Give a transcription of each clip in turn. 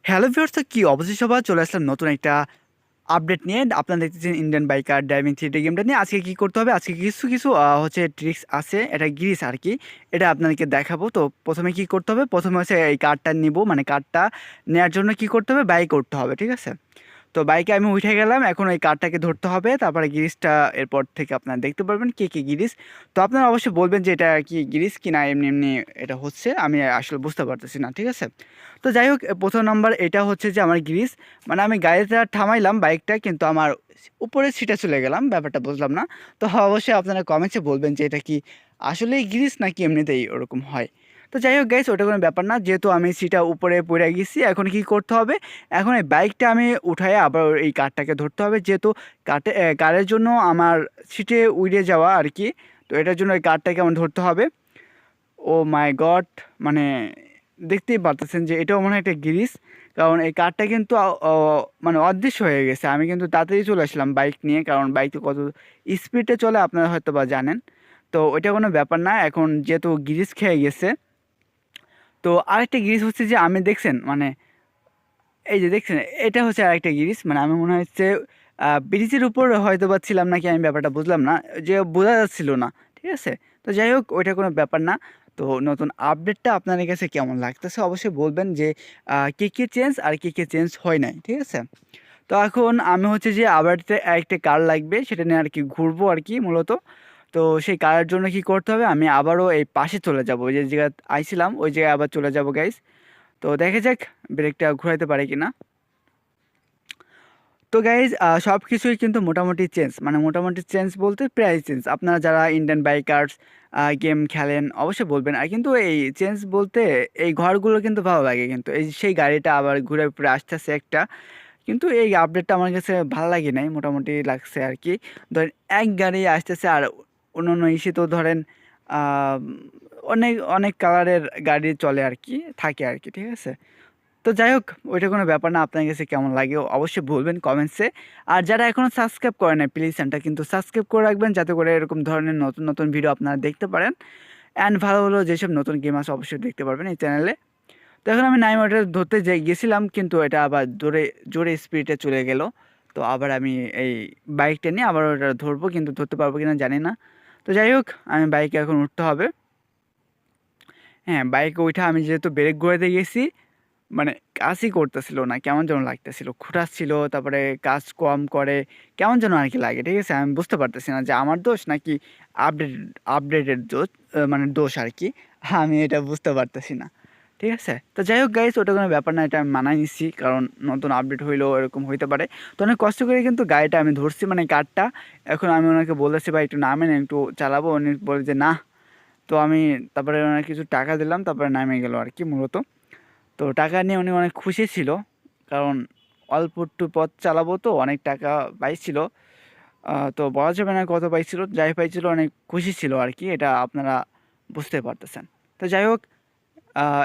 Hello viewers, তো কি অবশ্যই সবাই চলে আসলাম নতুন একটা আপডেট নিয়ে। আপনারা দেখতেছেন ইন্ডিয়ান বাইকার ড্রাইভিং থ্রিডি গেমটা নিয়ে। আজকে কি করতে হবে, আজকে কিছু কিছু হচ্ছে ট্রিক্স আছে, এটা গিরিস আর কি, এটা আপনাদেরকে দেখাবো। তো প্রথমে কি করতে হবে, প্রথমে হচ্ছে এই কার্ডটা নিব, মানে কার্ডটা নেওয়ার জন্য কি করতে হবে, বাই করতে হবে, ঠিক আছে। তো বাইকে আমি উঠে গেলাম, এখন ওই কার্ডটাকে ধরতে হবে, তারপরে গিরিসটা এরপর থেকে আপনারা দেখতে পারবেন কে কী গিরিস। তো আপনারা অবশ্যই বলবেন যে এটা কি গিরিস কি না, এমনি এমনি এটা হচ্ছে, আমি আসলে বুঝতে পারতেছি না, ঠিক আছে। তো যাই হোক, প্রথম নাম্বার এটা হচ্ছে যে আমার গিরিস, মানে আমি গাড়িটা থামাইলাম বাইকটা, কিন্তু আমার উপরের সিটে চলে গেলাম, ব্যাপারটা বুঝলাম না। তো অবশ্যই আপনারা কমেন্টসে বলবেন যে এটা কি আসলেই গিরিস নাকি এমনিতেই ওরকম হয়। তো যাই হোক গাইস, ওটা কোনো ব্যাপার না, যেহেতু আমি সিটটা উপরে পড়ে গেছি, এখন কি করতে হবে, এখন এই বাইকটা আমি উঠায়ে আবার এই কারটাকে ধরতে হবে, যেহেতু কারের জন্য আমার সিটে উড়ে যাওয়া আর কি। তো এটার জন্য এই কারটাকে আমার ধরতে হবে। ও মাই গড, মানে দেখতেই পারতেছেন যে এটাও মনে হয় একটা গিরিস, কারণ এই কারটা কিন্তু মানে অদৃশ্য হয়ে গেছে। আমি কিন্তু তাড়াতাড়ি চলে আসলাম বাইক নিয়ে, কারণ বাইক কত স্পিডে চলে আপনারা হয়তো বা জানেন। তো ওইটা কোনো ব্যাপার না, এখন যেহেতু গিরিস খেয়ে গেছে। তো আরেকটা গিরিস হচ্ছে যে আমি দেখছেন, মানে এই যে দেখছেন, এটা হচ্ছে আরেকটা গিরিস, মানে আমি মনে হচ্ছে ব্রিজের উপর হয়তো বা ছিলাম নাকি, আমি ব্যাপারটা বুঝলাম না, যে বোঝা যাচ্ছিল না, ঠিক আছে। তো যাই হোক, ওইটা কোনো ব্যাপার না। তো নতুন আপডেটটা আপনাদের কাছে কেমন লাগতেছে অবশ্যই বলবেন, যে কী কী চেঞ্জ আর কী কী চেঞ্জ হয় নাই, ঠিক আছে। তো এখন আমি হচ্ছে যে আবার একটা কার লাগবে, সেটা নিয়ে আর কি ঘুরবো আর কি মূলত। তো সেই কারের জন্য কি করতে হবে, আমি আবারও এই পাশে চলে যাব, ওই যে জায়গায় আইছিলাম ওই জায়গায় আবার চলে যাব গাইস। তো দেখা যাক ব্রেকটা ঘুরাইতে পারে কিনা। তো গাইজ সব কিছুই কিন্তু মোটামুটি চেঞ্জ, মানে মোটামুটি চেঞ্জ বলতে প্রায় চেঞ্জ। আপনারা যারা ইন্ডিয়ান বাইকার্স গেম খেলেন অবশ্যই বলবেন। আর কিন্তু এই চেঞ্জ বলতে এই ঘরগুলো কিন্তু ভালো লাগে, কিন্তু এই সেই গাড়িটা আবার ঘুরে ফিরে আসতেছে একটা, কিন্তু এই আপডেটটা আমার কাছে ভালো লাগে নাই, মোটামুটি লাগছে আর কি। ধরেন এক গাড়ি আসতেছে, আর অন্য অন্য ইস্যু তো ধরেন আহ, অনেক অনেক কালারের গাড়ি চলে আর কি, থাকে আর কি, ঠিক আছে। তো যাই হোক, ওইটা কোনো ব্যাপার না, আপনার কাছে কেমন লাগে অবশ্যই বলবেন কমেন্টসে। আর যারা এখনও সাবস্ক্রাইব করে নাই, প্লিজ চ্যানেলটা কিন্তু সাবস্ক্রাইব করে রাখবেন, যাতে করে এরকম ধরনের নতুন নতুন ভিডিও আপনারা দেখতে পারেন। অ্যান্ড ভালো ভালো যেসব নতুন গেম আছে অবশ্যই দেখতে পারবেন এই চ্যানেলে। তো এখন আমি নাইম ওটা ধরতে গেছিলাম, কিন্তু এটা আবার জোরে জোরে স্পিডে চলে গেল। তো আবার আমি এই বাইকটা নিয়ে আবার ওটা ধরবো, কিন্তু ধরতে পারবো কিনা জানি না। তো যাই হোক, আমি বাইকে এখন উঠতে হবে। হ্যাঁ, বাইকে উঠে আমি যেহেতু ব্রেক ঘোরাতে গেছি, মানে কাজই করতেছিল না, কেমন যেন লাগতেছিল, খুঁটাচ্ছিল, তারপরে কাজ কম করে, কেমন যেন আর কি লাগে, ঠিক আছে। আমি বুঝতে পারতেছি না যে আমার দোষ নাকি আপডেট আপডেটের দোষ, মানে দোষ আর কি। আমি এটা বুঝতে পারতেছি না, ঠিক আছে। তো যাই হোক গাইস, ওটা কোনো ব্যাপার না, এটা আমি মানায় নিচ্ছি, কারণ নতুন আপডেট হইলেও এরকম হইতে পারে। তো অনেক কষ্ট করে কিন্তু গাড়িটা আমি ধরছি, মানে কারটা। এখন আমি ওনাকে বলেছি ভাই একটু নামেন, একটু চালাবো, উনি বলে যে না। তো আমি তারপরে ওনার কিছু টাকা দিলাম, তারপরে নামে গেল আর কি মূলত। তো টাকা নিয়ে উনি অনেক খুশি ছিল, কারণ অল্প একটু পথ চালাবো তো অনেক টাকা পাইছিল। তো বলা যাবে না কত পাইছিল, যাই পাইছিল অনেক খুশি ছিল আর কি, এটা আপনারা বুঝতে পারতেছেন। তো যাই হোক,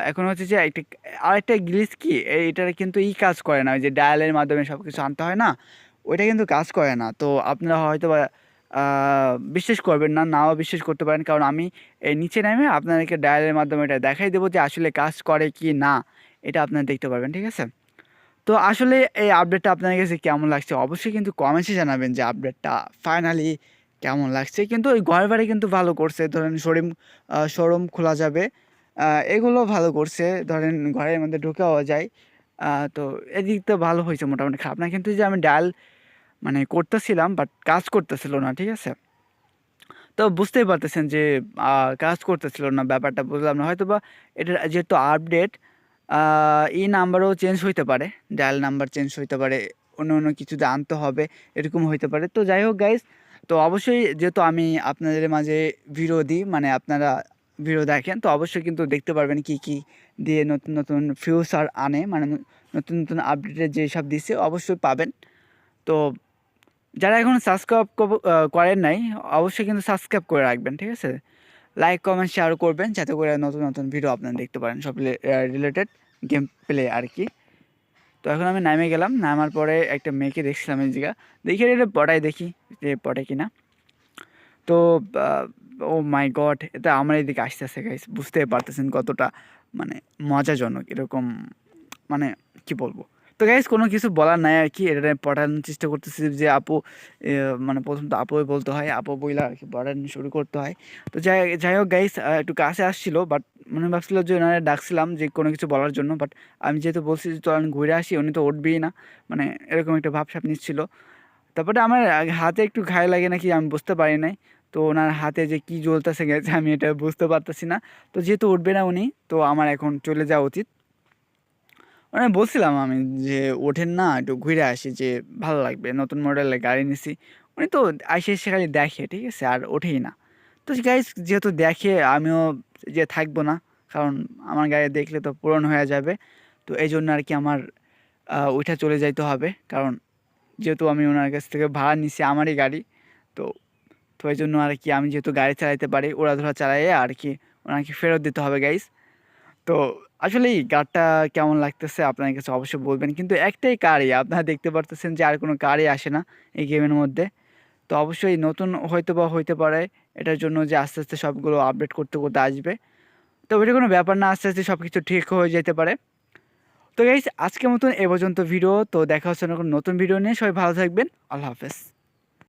এখন হচ্ছে যে একটা আরেকটা গ্লিচ কি, এটার কিন্তু কাজ করে না, ওই যে ডায়ালের মাধ্যমে সব কিছু আনতে হয় না, ওইটা কিন্তু কাজ করে না। তো আপনারা হয়তো বা বিশ্বাস করবেন না, নাও বিশ্বাস করতে পারেন, কারণ আমি এই নিচে নেমে আপনাদেরকে ডায়ালের মাধ্যমে এটা দেখাই দেবো যে আসলে কাজ করে কি না, এটা আপনারা দেখতে পারবেন, ঠিক আছে। তো আসলে এই আপডেটটা আপনার কাছে কেমন লাগছে অবশ্যই কিন্তু কমেন্টসে জানাবেন, যে আপডেটটা ফাইনালি কেমন লাগছে। কিন্তু ওই ঘর বাড়ি কিন্তু ভালো করছে, ধরেন শোরুম খোলা যাবে, এগুলো ভালো করছে, ধরেন ঘরের মধ্যে ঢুকেও যায়। তো এদিক তো ভালো হয়েছে, মোটামুটি খারাপ না। কিন্তু যে আমি ডায়াল মানে করতেছিলাম, বাট কাজ করতেছিল না, ঠিক আছে। তো বুঝতেই পারতেছেন যে কাজ করতেছিল না, ব্যাপারটা বুঝলাম না, হয়তো বা এটা যেহেতু আপডেট, এই নাম্বারও চেঞ্জ হইতে পারে, ডায়াল নাম্বার চেঞ্জ হইতে পারে, অন্য অন্য কিছুতে আনতে হবে, এরকম হইতে পারে। তো যাই হোক গাইস, তো অবশ্যই যেহেতু আমি আপনাদের মাঝে ভিডিও দিই, মানে আপনারা ভিডিও দেখেন, তো অবশ্যই কিন্তু দেখতে পারবেন কি কি দিয়ে নতুন নতুন ফিউচার আনে, মানে নতুন নতুন আপডেটের যেসব দিচ্ছে অবশ্যই পাবেন। তো যারা এখনও সাবস্ক্রাইব করেন নাই, অবশ্যই কিন্তু সাবস্ক্রাইব করে রাখবেন, ঠিক আছে। লাইক কমেন্ট শেয়ার করবেন, যাতে করে নতুন নতুন ভিডিও আপনারা দেখতে পারেন, সব রিলেটেড গেম প্লে আর কি। তো এখন আমি নামে গেলাম, নামার পরে একটা মেয়েকে দেখছিলাম এই জায়গা, দেখি এটা পটাই, দেখি যে পটে কিনা। তো ও মাই গড, এটা আমার এদিকে আসতেছে গাইস, বুঝতে পারতেছেন কতটা মানে মজাজনক এরকম, মানে কি বলবো। তো গাইস কোনো কিছু বলার নাই আর কি, এটা পড়ানোর চেষ্টা করতেছি যে আপু মানে প্রথম তো আপুই বলতে হয়, আপু বইলা আর কি পড়ানো শুরু করতে হয়। তো যাই যাই হোক গাইস, একটু কাছে আসছিল, বাট মনে ভাবছিল যে ওনারা ডাকছিলাম যে কোনো কিছু বলার জন্য, বাট আমি যেহেতু বলছি যে চলেন ঘুরে আসি, উনি তো উঠবেই না, মানে এরকম একটা ভাবসাব নিচ্ছিল। তারপরে আমার হাতে একটু ঘায়ে লাগে নাকি আমি বুঝতে পারি নাই। তো ওনার হাতে যে কি জ্বলতেছে গেছে আমি এটা বুঝতে পারতেছি না। তো যেহেতু উঠবে না উনি, তো আমার এখন চলে যাওয়া উচিত। মানে বলছিলাম আমি যে ওঠেন না, একটু ঘুরে আসি, যে ভালো লাগবে, নতুন মডেলের গাড়ি নিছি। উনি তো আইসে এসে খালি দেখে, ঠিক আছে, আর ওঠেই না। তো গাইস যেহেতু দেখে, আমিও যে থাকবো না, কারণ আমার গাড়ি দেখলে তো পূরণ হয়ে যাবে। তো এই জন্য আর কি আমার ওইটা চলে যাইতে হবে, কারণ যেহেতু আমি ওনার কাছ থেকে ভাড়া নিছি আমারই গাড়ি। তো তো এই জন্য আর কি আমি যেহেতু গাড়ি চালাইতে পারি, ওড়াধুরা চালাইয়ে আর কি ওনাকে ফেরত দিতে হবে গাইস। তো আসলে এই কারটা কেমন লাগতেছে আপনার কাছে অবশ্যই বলবেন, কিন্তু একটাই কারই আপনারা দেখতে পারতেছেন যে আর কোনো কারই আসে না এই গেমের মধ্যে। তো অবশ্যই নতুন হয়তো বা হইতে পারে, এটার জন্য যে আস্তে আস্তে সবগুলো আপডেট করতে করতে আসবে। তো ওইটা কোনো ব্যাপার না, আস্তে আস্তে সব কিছু ঠিক হয়ে যেতে পারে। তো গাইস আজকের মতন এ পর্যন্ত ভিডিও, তো দেখা হচ্ছে নতুন ভিডিও নিয়ে, সবাই ভালো থাকবেন, আল্লাহ হাফেজ।